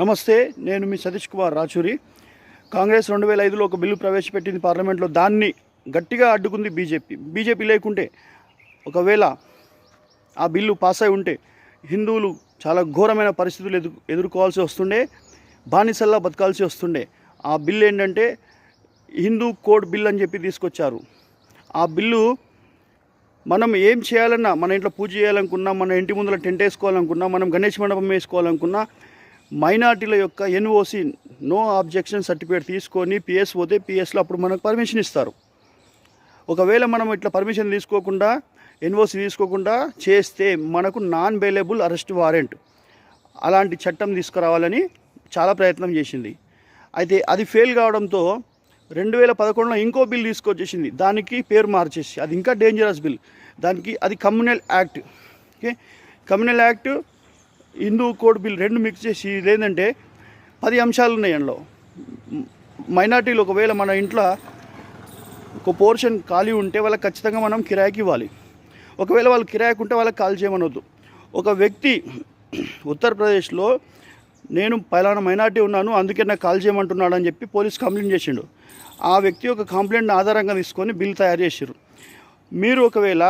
నమస్తే, నేను మీ సతీష్ కుమార్ రాచూరి. కాంగ్రెస్ 2005లో ఒక బిల్లు ప్రవేశపెట్టింది పార్లమెంట్లో. దాన్ని గట్టిగా అడ్డుకుంది బీజేపీ లేకుంటే, ఒకవేళ ఆ బిల్లు పాస్ అయి ఉంటే హిందువులు చాలా ఘోరమైన పరిస్థితులు ఎదుర్కోవాల్సి వస్తుండే, బానిసల్లా బతకాల్సి వస్తుండే. ఆ బిల్లు ఏంటంటే హిందూ కోడ్ బిల్ అని చెప్పి తీసుకొచ్చారు. ఆ బిల్లు మనం ఏం చేయాలన్నా, మన ఇంట్లో పూజ చేయాలనుకున్నా, మన ఇంటి ముందర టెంట్ వేసుకోవాలనుకున్నా, మనం గణేష్ మండపం వేసుకోవాలనుకున్నా, మైనార్టీల యొక్క ఎన్ఓసి నో ఆబ్జెక్షన్ సర్టిఫికేట్ తీసుకొని పిఎస్ పోతే పిఎస్లో అప్పుడు మనకు పర్మిషన్ ఇస్తారు. ఒకవేళ మనం ఇట్లా పర్మిషన్ తీసుకోకుండా, ఎన్ఓసి తీసుకోకుండా చేస్తే మనకు నాన్ బెయిలబుల్ అరెస్ట్ వారెంట్ అలాంటి చట్టం తీసుకురావాలని చాలా ప్రయత్నం చేసింది. అయితే అది ఫెయిల్ కావడంతో 2011లో ఇంకో బిల్ తీసుకొచ్చేసింది. దానికి పేరు మార్చేసి, అది ఇంకా డేంజరస్ బిల్. అది communal act. Communal act, Hindu code bill రెండు మిక్స్ చేసి ఇదేంటంటే 10 అంశాలు ఉన్నాయి అందులో. మైనార్టీలు ఒకవేళ మన ఇంట్లో ఒక పోర్షన్ ఖాళీ ఉంటే వాళ్ళకి ఖచ్చితంగా మనం కిరాయికి ఇవ్వాలి. ఒకవేళ వాళ్ళు కిరాయికి ఉంటే వాళ్ళకి కాల్ చేయమనొద్దు. ఒక వ్యక్తి ఉత్తరప్రదేశ్లో నేను పలానా మైనార్టీ ఉన్నాను, అందుకే నాకు కాల్ చేయమంటున్నాడు అని చెప్పి పోలీస్ కంప్లైంట్ చేసిండు. ఆ వ్యక్తి యొక్క కంప్లైంట్ ఆధారంగా తీసుకొని బిల్ తయారు చేసారు. మీరు ఒకవేళ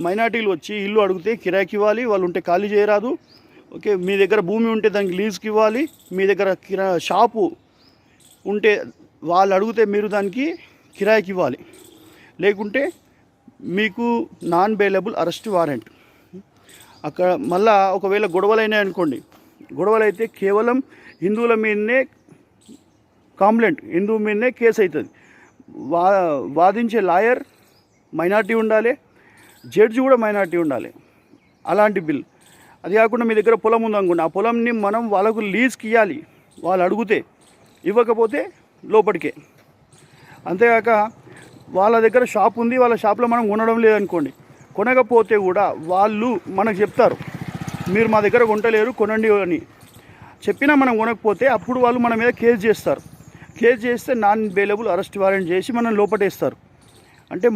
మైనార్టీలు వచ్చి ఇల్లు అడిగితే కిరాయికి ఇవ్వాలి, వాళ్ళు ఉంటే ఖాళీ చేయరాదు. ఓకే, మీ దగ్గర భూమి ఉంటే దానికి లీజ్కి ఇవ్వాలి. మీ దగ్గర షాపు ఉంటే వాళ్ళు అడిగితే మీరు దానికి కిరాయికి ఇవ్వాలి. లేకుంటే మీకు నాన్ బెయిలబుల్ అరెస్ట్ వారెంట్. అక్కడ మళ్ళా ఒకవేళ గొడవలైనాయి అనుకోండి, గొడవలు అయితే కేవలం హిందువుల మీదనే కంప్లైంట్, హిందువు మీదనే కేసు అవుతుంది. వాదించే లాయర్ మైనార్టీ ఉండాలి, జడ్జి కూడా మైనార్టీ ఉండాలి. అలాంటి బిల్. అది కాకుండా మీ దగ్గర పొలం ఉందనుకోండి, ఆ పొలంని మనం వాళ్ళకు లీజ్కి ఇవ్వాలి. వాళ్ళు అడిగితే, ఇవ్వకపోతే లోపలికే. అంతేకాక వాళ్ళ దగ్గర షాప్ ఉంది, వాళ్ళ షాప్లో మనం కొనడం లేదనుకోండి, కొనకపోతే కూడా వాళ్ళు మనకు చెప్తారు, మీరు మా దగ్గర కొంటలేరు, కొనండి అని చెప్పినా మనం కొనకపోతే అప్పుడు వాళ్ళు మన మీద కేసు చేస్తారు. కేసు చేస్తే నాన్ బెయిలబుల్ అరెస్ట్ వారెంట్ చేసి మనం లోపటేస్తారు. అంటే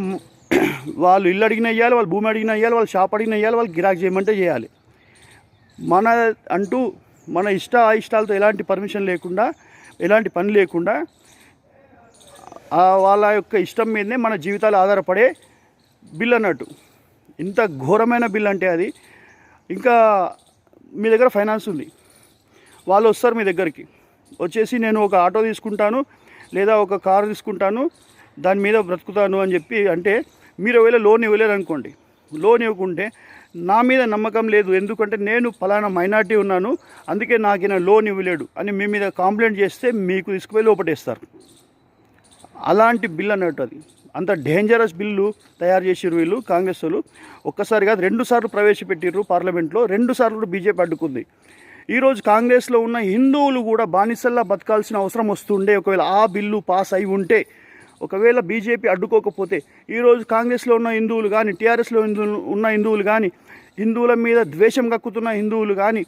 వాళ్ళు ఇల్లు అడిగిన ఇవ్వాలి, వాళ్ళు భూమి అడిగిన ఇవ్వాలి, వాళ్ళు షాప్ అడిగిన ఇవ్వాలి, వాళ్ళు గిరాకీ చేయమంటే చేయాలి. మన అంటూ మన ఇష్టాలతో ఎలాంటి పర్మిషన్ లేకుండా, ఎలాంటి పని లేకుండా వాళ్ళ యొక్క ఇష్టం మీదనే మన జీవితాలు ఆధారపడే బిల్ అన్నట్టు. ఇంత ఘోరమైన బిల్ అంటే అది. ఇంకా మీ దగ్గర ఫైనాన్స్ ఉంది, వాళ్ళు వస్తారు మీ దగ్గరికి, వచ్చేసి నేను ఒక ఆటో తీసుకుంటాను లేదా ఒక కారు తీసుకుంటాను, దాని మీద బ్రతుకుతాను అని చెప్పి అంటే, మీరు ఒకవేళ లోన్ ఇవ్వలేరు అనుకోండి, లోన్ ఇవ్వకుంటే నా మీద నమ్మకం లేదు, ఎందుకంటే నేను ఫలానా మైనార్టీ ఉన్నాను, అందుకే నాకు లోన్ ఇవ్వలేడు అని మీ మీద కంప్లైంట్ చేస్తే మీకు తీసుకుపోయి లోపటేస్తారు. అలాంటి బిల్ అన్నట్టు అది. అంత డేంజరస్ బిల్లు తయారు చేసిర్రు వీళ్ళు కాంగ్రెస్ వాళ్ళు. ఒక్కసారి కాదు, 2 సార్లు ప్రవేశపెట్టిర్రు పార్లమెంట్లో. 2 సార్లు కూడా బీజేపీ అడ్డుకుంది. ఈరోజు కాంగ్రెస్లో ఉన్న హిందువులు కూడా బానిసల్లా బతకాల్సిన అవసరం వస్తుండే. ఒకవేళ ఆ బిల్లు పాస్ అయి ఉంటే, ఒకవేళ బీజేపీ అడ్డుకోకపోతే, ఈరోజు కాంగ్రెస్లో ఉన్న హిందువులు కానీ, టీఆర్ఎస్లో ఉన్న హిందువులు కానీ, హిందువుల మీద ద్వేషం కక్కుతున్న హిందువులు కానీ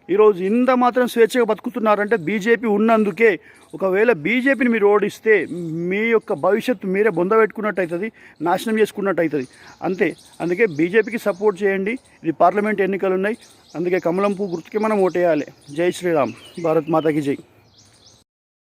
ఈరోజు ఇంత మాత్రం స్వేచ్ఛగా బతుకుతున్నారంటే బీజేపీ ఉన్నందుకే. ఒకవేళ బీజేపీని మీరు ఓడిస్తే మీ యొక్క భవిష్యత్తు మీరే బొందబెట్టుకున్నట్టు అవుతుంది, నాశనం చేసుకున్నట్టు అవుతుంది. అంతే. అందుకే బీజేపీకి సపోర్ట్ చేయండి. ఇది పార్లమెంట్ ఎన్నికలు ఉన్నాయి, అందుకే కమలం పువ్వు గుర్తుకి మనం ఓటేయాలి. జై శ్రీరామ్, భారత్ మాతాకి జై.